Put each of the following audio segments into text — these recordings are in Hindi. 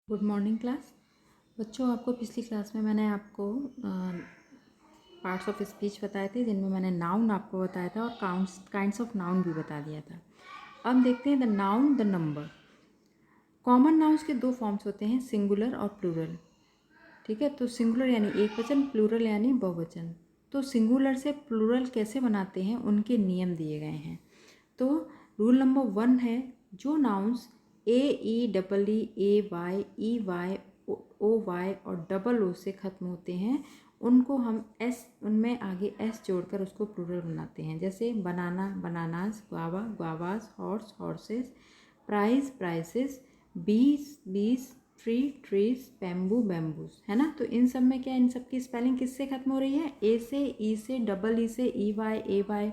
Good morning class. बच्चों, आपको पिछली क्लास में मैंने आपको पार्ट्स ऑफ स्पीच बताए थे, जिनमें मैंने नाउन आपको बताया था और काइंड्स ऑफ नाउन भी बता दिया था। अब देखते हैं the noun, the number. Common nouns के दो फॉर्म्स होते हैं, सिंगुलर और प्लूरल। ठीक है, तो सिंगुलर यानी एक वचन, प्लूरल यानी बहुवचन। तो सिंगुलर से प्लूरल कैसे बनाते हैं, उनके नियम दिए गए हैं। तो रूल नंबर 1 है, जो nouns A E double E Y O Y और डबल ओ से ख़त्म होते हैं, उनको हम एस, उनमें आगे एस जोड़कर उसको प्लूरल बनाते हैं। जैसे banana, bananas, guava, guavas, horse, horses, price, prices, bees, bees, tree, trees, bamboo, bamboos, है ना। तो इन सब में क्या, इन सब की स्पेलिंग किससे ख़त्म हो रही है, ए से, ई से, डबल ई से, ई वाई, ए वाई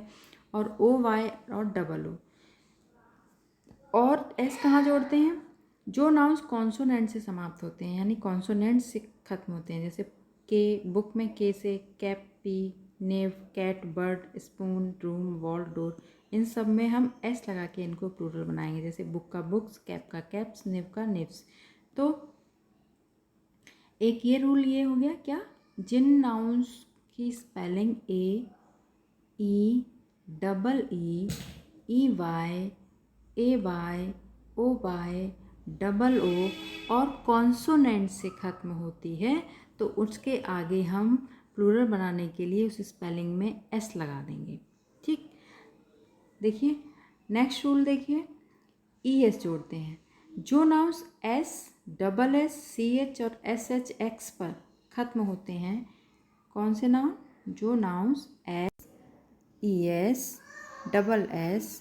और ओ वाई और डबल ओ। और एस कहाँ जोड़ते हैं, जो नाउन्स कॉन्सोनेंट से समाप्त होते हैं, यानी कॉन्सोनेंट से ख़त्म होते हैं। जैसे के, बुक में के से कैप, पी, नेव, cat, bird, spoon, room, wall, door, इन सब में हम एस लगा के इनको प्लूरल बनाएंगे। जैसे बुक का बुक्स, कैप का कैप्स, निव का निव्स। तो एक ये रूल ये हो गया क्या, जिन नाउन्स की spelling A, E, double E Y, A Y, O Y, double O और कॉन्सोनेंट से ख़त्म होती है, तो उसके आगे हम प्लूरल बनाने के लिए उस स्पेलिंग में एस लगा देंगे। ठीक, देखिए नेक्स्ट रूल देखिए, ई एस जोड़ते हैं। जो nouns S, double S, C H और एस एच एक्स पर ख़त्म होते हैं, कौन से नाउन, जो nouns S, E S, double S,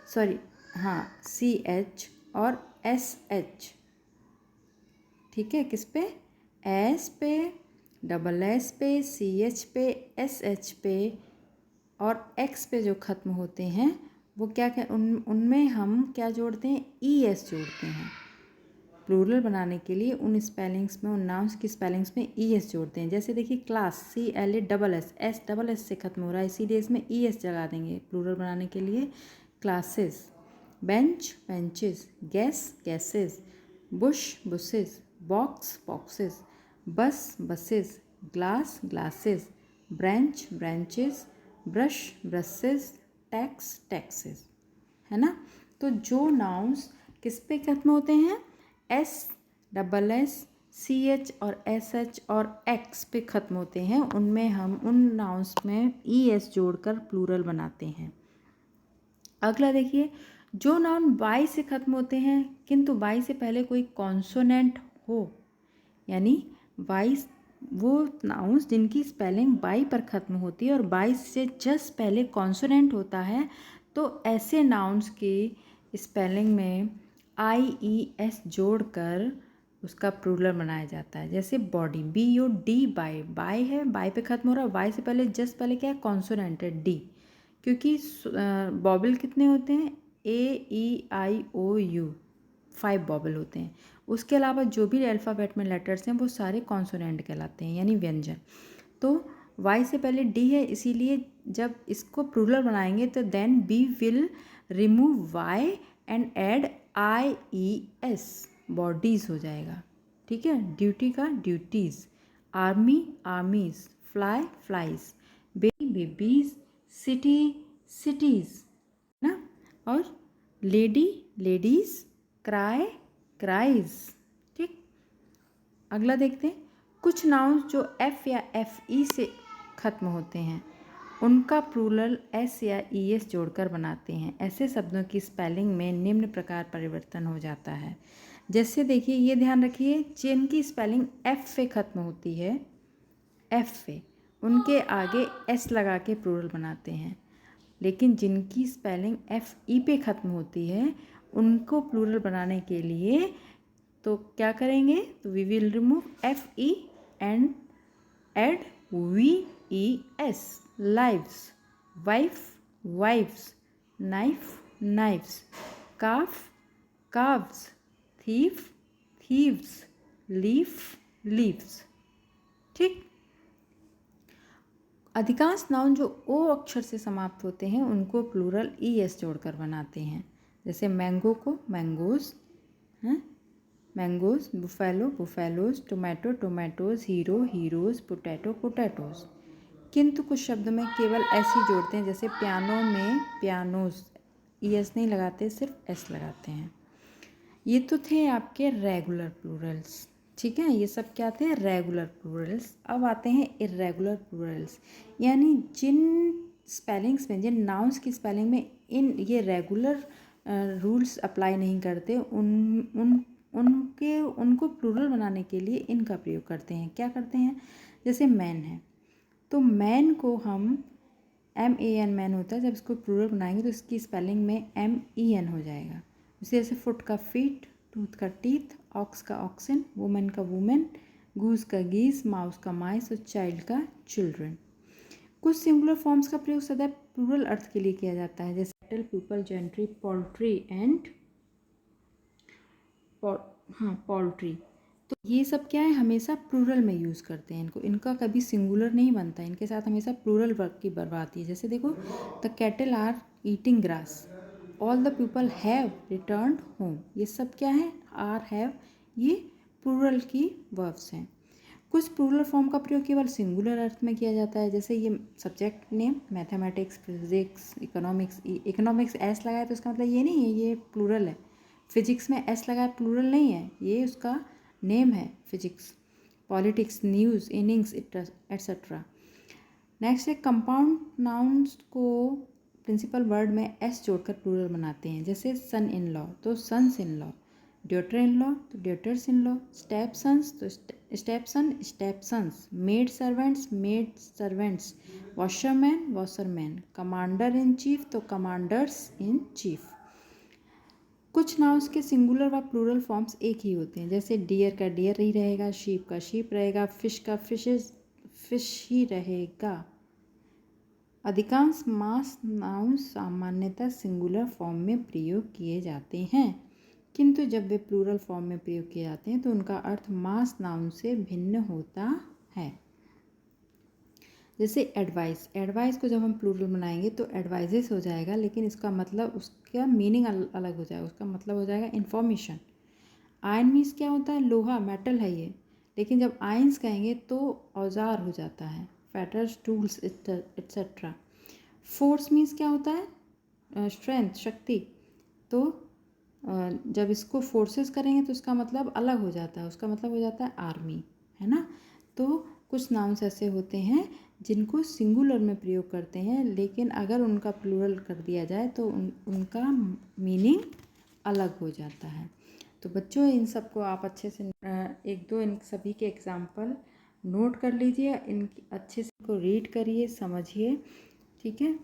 sorry हाँ सी एच और एस एच, ठीक है, किस पे, एस पे, डबल एस पे, सी एच पे, एस एच पे और एक्स पे जो ख़त्म होते हैं, वो क्या क्या उनमें हम क्या जोड़ते हैं, ई एस जोड़ते हैं। प्लूरल बनाने के लिए उन स्पेलिंग्स में, उन नाउन्स की स्पेलिंग्स में ई एस जोड़ते हैं। जैसे देखिए class, C L A double S, S double S से ख़त्म हो रहा है, इसीलिए इसमें ई एस लगा देंगे प्लूरल बनाने के लिए। Classes, bench, benches, gas, gases, bush, bushes, box, boxes, bus, buses, glass, glasses, branch, branches, brush, brushes, tax, taxes, है ना। तो जो नाउन्स किस पे ख़त्म होते हैं, S, double S, C H और एस एच और एक्स पे ख़त्म होते हैं, उनमें हम उन नाउन्स में ई एस जोड़कर प्लूरल बनाते हैं। अगला देखिए, जो नाउन वाई से ख़त्म होते हैं किंतु वाई से पहले कोई कॉन्सोनेंट हो, यानी वाई, वो नाउन्स जिनकी स्पेलिंग वाई पर ख़त्म होती है और वाई से जस्ट पहले कॉन्सोनेंट होता है, तो ऐसे नाउन्स की स्पेलिंग में आई ई एस जोड़कर उसका प्लूरल बनाया जाता है। जैसे body, B U D Y, Y है, बाई पे ख़त्म हो रहा है, वाई से पहले जस्ट पहले क्या है, कॉन्सोनेंट है, डी। क्योंकि बॉबल कितने होते हैं, ए ई आई ओ यू, 5 बॉबल होते हैं। उसके अलावा जो भी अल्फ़ाबेट में लेटर्स हैं वो सारे कॉन्सोनेंट कहलाते हैं, यानी व्यंजन। तो वाई से पहले डी है, इसीलिए जब इसको प्लूरल बनाएंगे तो then we will remove Y and add I E S, bodies हो जाएगा। ठीक है, ड्यूटी का duties, army, armies, fly, flies, baby, babies, city, cities, ना। और लेडी, लेडीज़, क्राई, क्राइज। ठीक, अगला देखते हैं, कुछ नाउन्स जो एफ या एफ ई से ख़त्म होते हैं, उनका प्लूरल एस या ई एस जोड़कर बनाते हैं। ऐसे शब्दों की स्पेलिंग में निम्न प्रकार परिवर्तन हो जाता है। जैसे देखिए, ये ध्यान रखिए, जिनकी स्पेलिंग एफ पे ख़त्म होती है, एफ पे, उनके आगे एस लगा के प्लूरल बनाते हैं। लेकिन जिनकी स्पेलिंग एफ ई पे ख़त्म होती है, उनको प्लूरल बनाने के लिए तो क्या करेंगे, तो we will remove F E and add V E S, lives, wife, wifes, knife, knifes, calf, calves, thief, thieves, leaf, leaves. ठीक, अधिकांश नाउन जो ओ अक्षर से समाप्त होते हैं उनको प्लूरल ई एस जोड़कर बनाते हैं। जैसे मैंगो को मैंगोज हैं, mangoes, buffalo, buffaloes, tomato, tomatoes, hero, heroes, potato, potatoes. किंतु कुछ शब्द में केवल एस ही जोड़ते हैं, जैसे पियानो में पियानोज, एस नहीं लगाते, सिर्फ एस लगाते हैं। ये तो थे आपके रेगुलर प्लूरल्स, ठीक है, ये सब क्या थे, रेगुलर प्लूरल्स। अब आते हैं इर्रेगुलर प्लूरल्स, यानी जिन स्पेलिंग्स में, जिन नाउन्स की स्पेलिंग में इन ये रेगुलर रूल्स अप्लाई नहीं करते, उनको प्लूरल बनाने के लिए इनका प्रयोग करते हैं। क्या करते हैं, जैसे मैन है, तो मैन को हम MAN मैन होता है, जब इसको प्लूरल बनाएंगे तो इसकी स्पेलिंग में MEN हो जाएगा। उसी जैसे फुट का फीट, टूथ का टीथ, ऑक्स का ऑक्सन, वुमेन का वुमेन, गूस का गीस, माउस का माइस और चाइल्ड का चिल्ड्रन। कुछ सिंगुलर फॉर्म्स का प्रयोग सदैव प्लूरल अर्थ के लिए किया जाता है, जैसे cattle, people, gentry, poultry and poultry. तो ये सब क्या है, हमेशा प्लूरल में यूज़ करते हैं इनको, इनका कभी सिंगुलर नहीं बनता, इनके साथ हमेशा प्लूरल वर्क की बर्बादी है। जैसे देखो, the cattle are eating grass, all the people have returned home. ये सब क्या है, आर, हैव, ये प्लूरल की वर्ब्स हैं। कुछ प्लूरल फॉर्म का प्रयोग केवल सिंगुलर अर्थ में किया जाता है, जैसे ये subject name mathematics, physics, economics. Economics S लगाए तो इसका मतलब ये नहीं है ये प्लूरल है। फिजिक्स में एस लगाए प्लूरल नहीं है, ये उसका नेम है physics. Politics, news, innings etcetera. Next है कंपाउंड नाउन्स को प्रिंसिपल वर्ड में एस जोड़कर प्लूरल बनाते हैं, जैसे सन इन लॉ तो sons in law, daughter in law तो daughters in law, step sons तो step son, step sons, maid servants, maid servants, washerman, washerman, commander in chief तो कमांडर्स इन चीफ। कुछ नाउन्स के सिंगुलर व प्लूरल फॉर्म्स एक ही होते हैं, जैसे डियर का डियर ही रहेगा, शीप का शीप रहेगा, फिश का फिश ही रहेगा। अधिकांश मास नाउन्स सामान्यतः सिंगुलर फॉर्म में प्रयोग किए जाते हैं, किंतु जब वे प्लूरल फॉर्म में प्रयोग किए जाते हैं तो उनका अर्थ मास नाउन से भिन्न होता है। जैसे एडवाइस, एडवाइस को जब हम प्लूरल बनाएंगे तो एडवाइजेस हो जाएगा, लेकिन इसका मतलब, उसका मीनिंग अलग हो जाएगा, उसका मतलब हो जाएगा इन्फॉर्मेशन। आयरन मीन्स क्या होता है, लोहा, मेटल है ये, लेकिन जब आयंस कहेंगे तो औजार हो जाता है, फैटर्स, टूल्स एट्सेट्रा। फोर्स मीन्स क्या होता है, स्ट्रेंथ, शक्ति, तो जब इसको फोर्सेस करेंगे तो उसका मतलब अलग हो जाता है, उसका मतलब हो जाता है आर्मी, है ना। तो कुछ नाउन्स ऐसे होते हैं जिनको सिंगुलर में प्रयोग करते हैं, लेकिन अगर उनका प्लूरल कर दिया जाए तो उनका मीनिंग अलग हो जाता है। तो बच्चों, इन सबको आप अच्छे से एक दो इन सभी के एग्जाम्पल नोट कर लीजिए, इन अच्छे से इनको रीड करिए, समझिए, ठीक है।